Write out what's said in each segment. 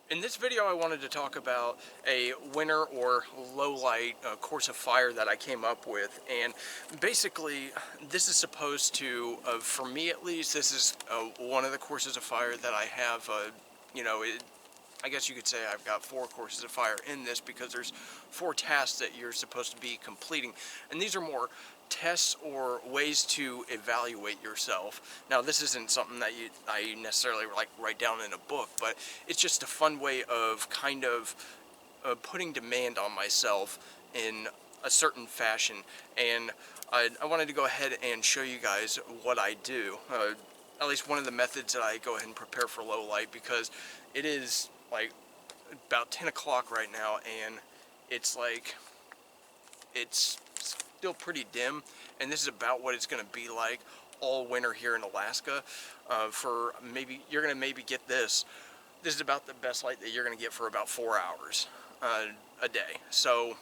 In this video, I wanted to talk about a winter or low light course of fire that I came up with. And basically, this is supposed to, for me at least, this is one of the courses of fire that I have, I guess you could say I've got 4 courses of fire in this because there's 4 tasks that you're supposed to be completing. And these are more tests or ways to evaluate yourself. Now, this isn't something that I necessarily like write down in a book, but it's just a fun way of kind of putting demand on myself in a certain fashion. And I wanted to go ahead and show you guys what I do. At least one of the methods that I go ahead and prepare for low light, because it is like about 10 o'clock right now, and it's still pretty dim, and this is about what it's going to be like all winter here in Alaska. For maybe you're going to maybe get this is about the best light that you're going to get for about 4 hours a day. So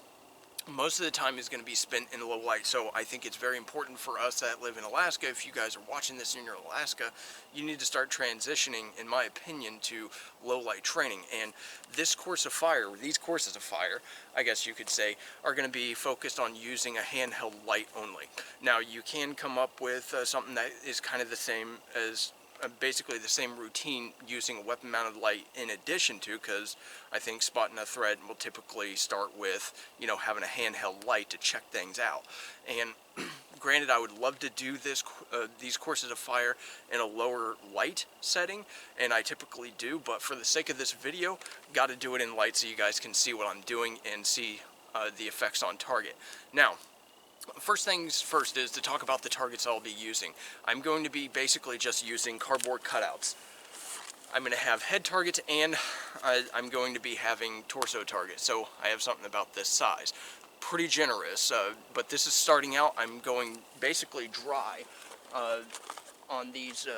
most of the time is going to be spent in low light. So I think it's very important for us that live in Alaska. If you guys are watching this and you're in Alaska, you need to start transitioning, in my opinion, to low light training. And this course of fire, these courses of fire, I guess you could say, are going to be focused on using a handheld light only. Now, you can come up with something that is kind of the same as basically the same routine using a weapon mounted light in addition to, because I think spotting a threat will typically start with, having a handheld light to check things out. And granted, I would love to do these courses of fire in a lower light setting, and I typically do, but for the sake of this video, got to do it in light so you guys can see what I'm doing and see the effects on target. Now, first things first is to talk about the targets I'll be using. I'm going to be basically just using cardboard cutouts. I'm going to have head targets, and I'm going to be having torso targets. So I have something about this size. Pretty generous, but this is starting out. I'm going basically dry on these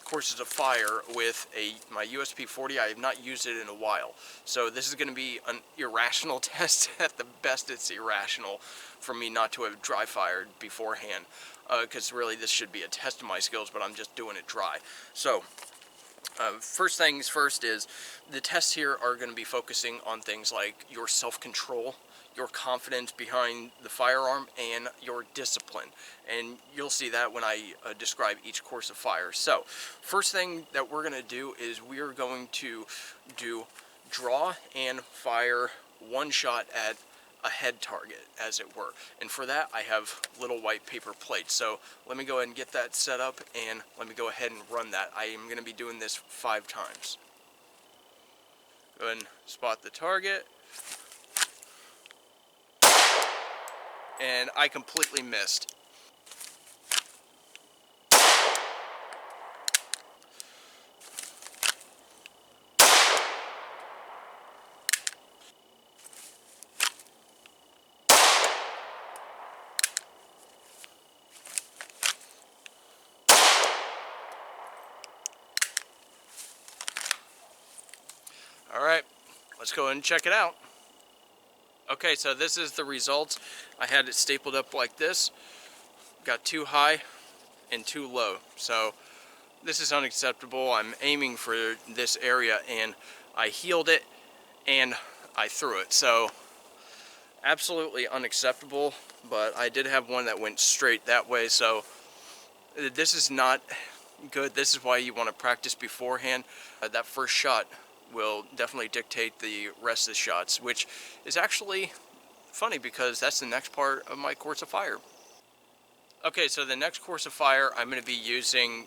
courses of fire with my USP-40. I have not used it in a while. So this is going to be an irrational test. At the best, it's irrational for me not to have dry fired beforehand, because really this should be a test of my skills, but I'm just doing it dry. So first things first is the tests here are going to be focusing on things like your self-control, your confidence behind the firearm, and your discipline. And you'll see that when I describe each course of fire. So first thing that we're going to do is we are going to draw and fire one shot at a head target, as it were. And for that, I have little white paper plates. So let me go ahead and get that set up, and let me go ahead and run that. I am going to be doing this 5 times. Go ahead and spot the target. And I completely missed. Alright, let's go ahead and check it out. Okay, so this is the results. I had it stapled up like this. Got too high and too low. So this is unacceptable. I'm aiming for this area, and I heeled it and I threw it. So absolutely unacceptable, but I did have one that went straight that way. So this is not good. This is why you want to practice beforehand. That first shot will definitely dictate the rest of the shots, which is actually funny because that's the next part of my course of fire. Okay, so the next course of fire, I'm going to be using,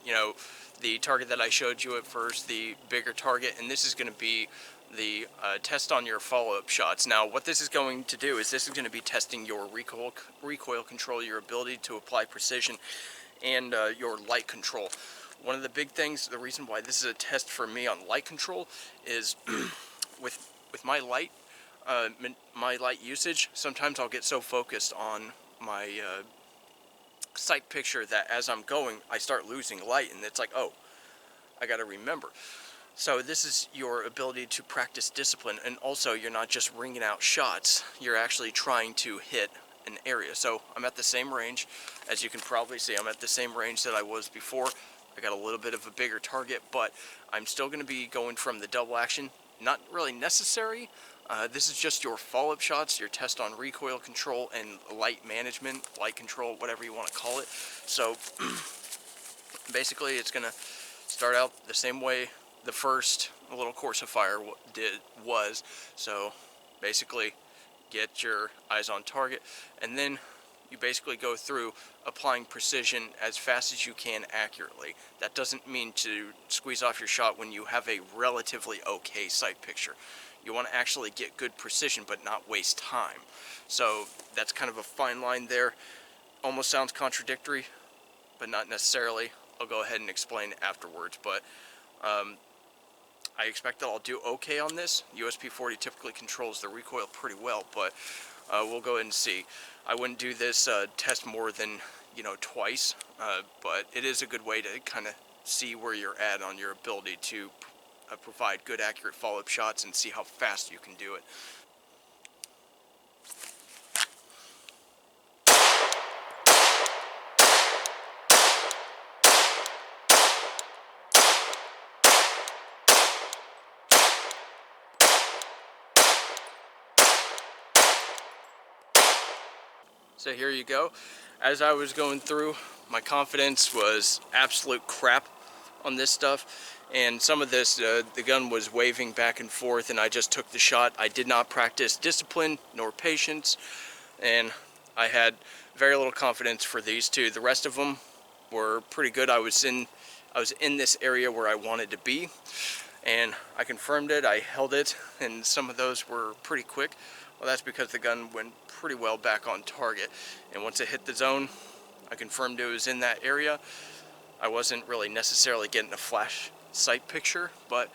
the target that I showed you at first, the bigger target, and this is going to be the test on your follow-up shots. Now, what this is going to do is this is going to be testing your recoil control, your ability to apply precision, and your light control. One of the big things, the reason why this is a test for me on light control is with my light usage, sometimes I'll get so focused on my sight picture that as I'm going, I start losing light, and it's like, oh, I got to remember. So this is your ability to practice discipline, and also you're not just ringing out shots, you're actually trying to hit an area. So I'm at the same range, as you can probably see, I'm at the same range that I was before. I got a little bit of a bigger target, but I'm still going to be going from the double action not really necessary. This is just your follow-up shots, your test on recoil control and light management, light control, whatever you want to call it. So basically it's going to start out the same way the first little course of fire was. So basically get your eyes on target, and then you basically go through applying precision as fast as you can accurately. That doesn't mean to squeeze off your shot when you have a relatively okay sight picture. You want to actually get good precision but not waste time. So that's kind of a fine line there. Almost sounds contradictory, but not necessarily. I'll go ahead and explain afterwards, but I expect that I'll do okay on this. USP40 typically controls the recoil pretty well, but we'll go ahead and see. I wouldn't do this test more than, twice, but it is a good way to kind of see where you're at on your ability to provide good, accurate follow-up shots and see how fast you can do it. So here you go. As I was going through, my confidence was absolute crap on this stuff, and some of this, the gun was waving back and forth and I just took the shot. I did not practice discipline nor patience, and I had very little confidence for these two. The rest of them were pretty good. I was in this area where I wanted to be, and I confirmed it, I held it, and some of those were pretty quick. Well, that's because the gun went pretty well back on target, and once it hit the zone, I confirmed it was in that area. I wasn't really necessarily getting a flash sight picture, but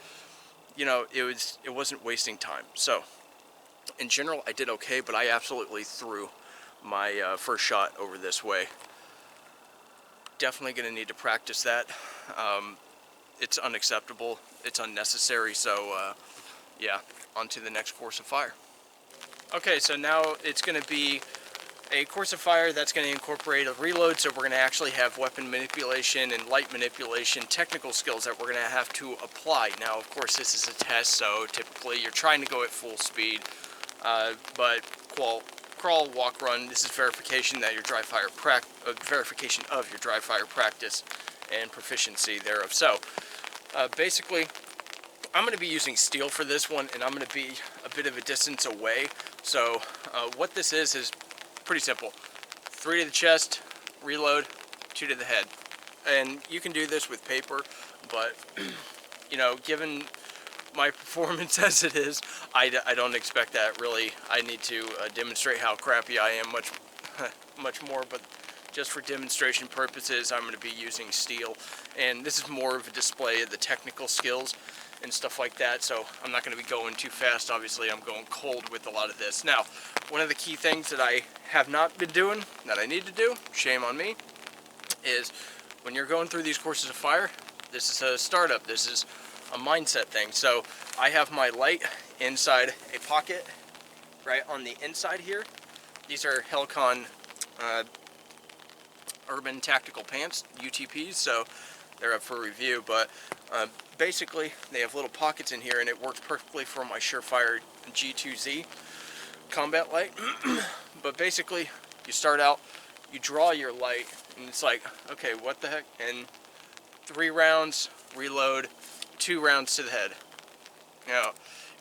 it wasn't wasting time. So in general, I did okay, but I absolutely threw my first shot over this way. Definitely going to need to practice that. It's unacceptable, it's unnecessary, so yeah, on to the next course of fire. Okay, so now it's going to be a course of fire that's going to incorporate a reload, so we're going to actually have weapon manipulation and light manipulation, technical skills that we're going to have to apply. Now, of course, this is a test, so typically you're trying to go at full speed, but crawl, walk, run, this is verification that your dry fire verification of your dry fire practice and proficiency thereof. So, basically, I'm going to be using steel for this one, and I'm going to be a bit of a distance away. So what this is pretty simple. 3 to the chest, reload, 2 to the head. And you can do this with paper, but given my performance as it is, I don't expect that really. I need to demonstrate how crappy I am much more, but just for demonstration purposes, I'm going to be using steel. And this is more of a display of the technical skills and stuff like that, so I'm not going to be going too fast. Obviously, I'm going cold with a lot of this. Now, one of the key things that I have not been doing, that I need to do, shame on me, is when you're going through these courses of fire, this is a startup, this is a mindset thing. So I have my light inside a pocket right on the inside here. These are Helcon Urban Tactical Pants, UTPs, so they're up for review, but basically they have little pockets in here, and it works perfectly for my Surefire G2Z combat light. But basically, you start out, you draw your light, and it's like, okay, what the heck? And 3 rounds, reload, 2 rounds to the head.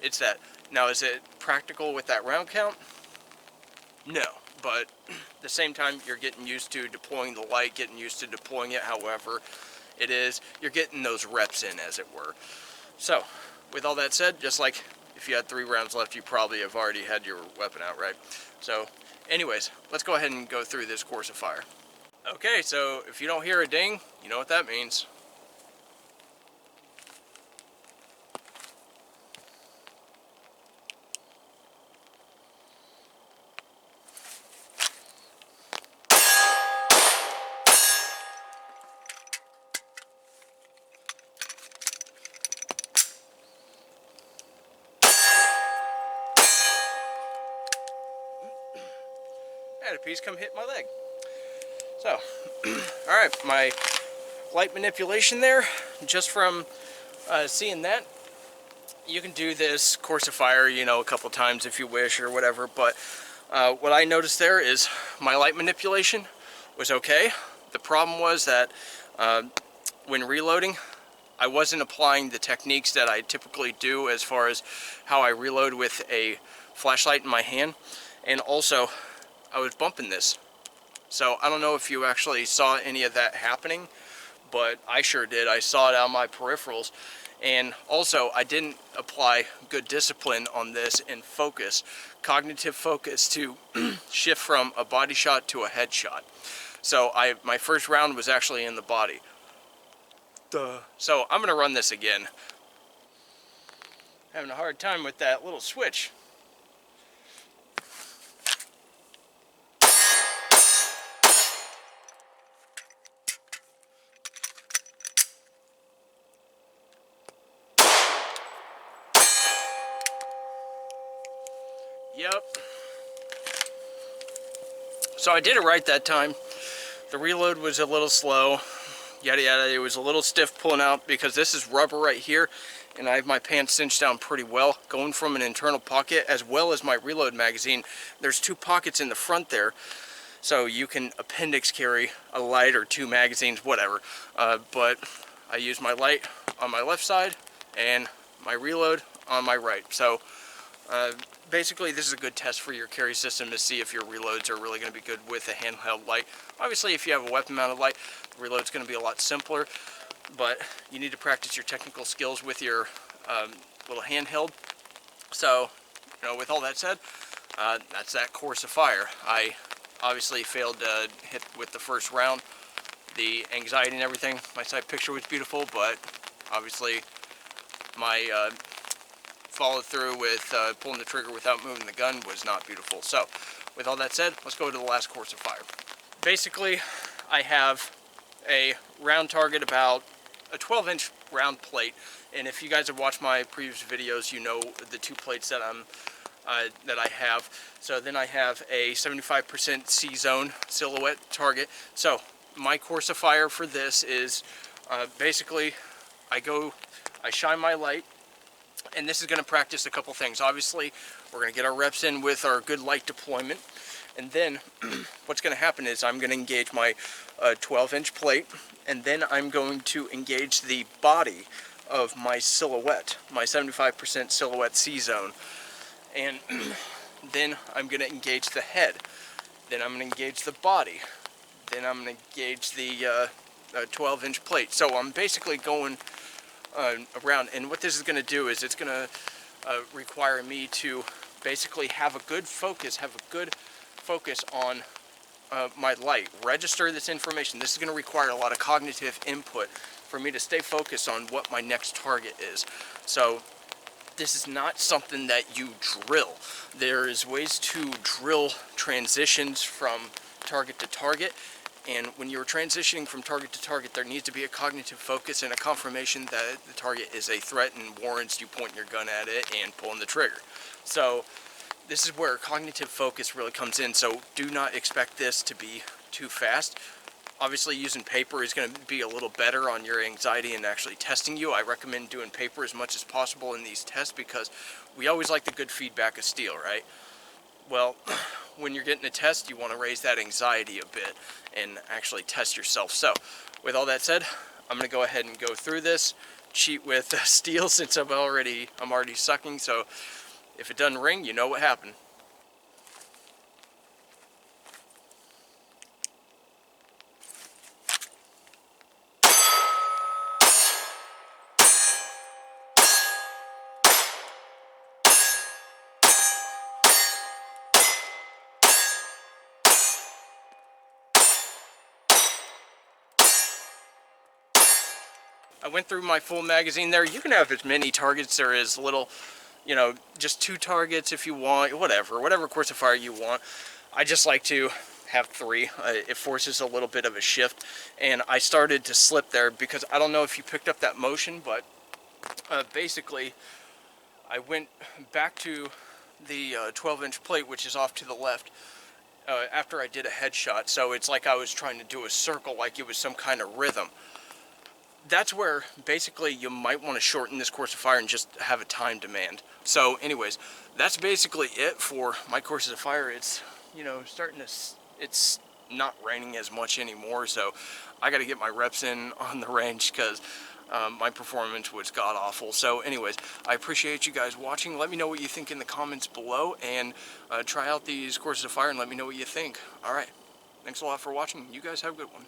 It's that. Now, is it practical with that round count? No, but at the same time, you're getting used to deploying the light, getting used to deploying it however it is. You're getting those reps in, as it were. So, with all that said, just like if you had 3 rounds left, you probably have already had your weapon out, right? So, anyways, let's go ahead and go through this course of fire. Okay, so if you don't hear a ding, you know what that means. A piece come hit my leg. So, alright, my light manipulation there, just from seeing that, you can do this course of fire, you know, a couple times if you wish or whatever, but what I noticed there is my light manipulation was okay. The problem was that when reloading, I wasn't applying the techniques that I typically do as far as how I reload with a flashlight in my hand, and also I was bumping this. So I don't know if you actually saw any of that happening, but I sure did. I saw it on my peripherals. And also, I didn't apply good discipline on this and focus, cognitive focus, to shift from a body shot to a head shot. So my first round was actually in the body. Duh. So I'm gonna run this again. Having a hard time with that little switch. Yep. So I did it right that time. The reload was a little slow. Yada yada. It was a little stiff pulling out because this is rubber right here, and I have my pants cinched down pretty well, going from an internal pocket as well as my reload magazine. There's 2 pockets in the front there, so you can appendix carry a light or 2 magazines, whatever. But I use my light on my left side and my reload on my right. So basically, this is a good test for your carry system to see if your reloads are really going to be good with a handheld light. Obviously, if you have a weapon-mounted light, the reload's going to be a lot simpler, but you need to practice your technical skills with your little handheld. So, you know, with all that said, that's that course of fire. I obviously failed to hit with the first round. The anxiety and everything, my side picture was beautiful, but obviously my follow through with pulling the trigger without moving the gun was not beautiful. So with all that said, let's go to the last course of fire. Basically, I have a round target, about a 12-inch round plate, and if you guys have watched my previous videos, you know the 2 plates that I have. So then I have a 75% C-zone silhouette target. So my course of fire for this is basically I shine my light. And this is going to practice a couple things. Obviously, we're going to get our reps in with our good light deployment. And then what's going to happen is I'm going to engage my 12-inch plate. And then I'm going to engage the body of my silhouette, my 75% silhouette C-zone. And then I'm going to engage the head. Then I'm going to engage the body. Then I'm going to engage the 12-inch plate. So I'm basically going around, and what this is going to do is it's going to require me to basically have a good focus on my light, register this information. This is going to require a lot of cognitive input for me to stay focused on what my next target is. So this is not something that you drill. There is ways to drill transitions from target to target. And when you're transitioning from target to target, there needs to be a cognitive focus and a confirmation that the target is a threat and warrants you pointing your gun at it and pulling the trigger. So this is where cognitive focus really comes in. So do not expect this to be too fast. Obviously, using paper is going to be a little better on your anxiety and actually testing you. I recommend doing paper as much as possible in these tests because we always like the good feedback of steel, right? Well, when you're getting a test, you want to raise that anxiety a bit and actually test yourself. So with all that said, I'm going to go ahead and go through this, cheat with steel since I'm already sucking. So if it doesn't ring, you know what happened. I went through my full magazine there. You can have as many targets or as little, you know, just 2 targets if you want, whatever course of fire you want. I just like to have 3. It forces a little bit of a shift, and I started to slip there because I don't know if you picked up that motion, but basically I went back to the 12-inch plate, which is off to the left, after I did a headshot. So it's like I was trying to do a circle, like it was some kind of rhythm. that's where basically you might want to shorten this course of fire and just have a time demand. So anyways, that's basically it for my courses of fire. It's, you know, it's not raining as much anymore, so I got to get my reps in on the range because my performance was god awful. So anyways, I appreciate you guys watching. Let me know what you think in the comments below, and try out these courses of fire and let me know what you think. All right, thanks a lot for watching. You guys have a good one.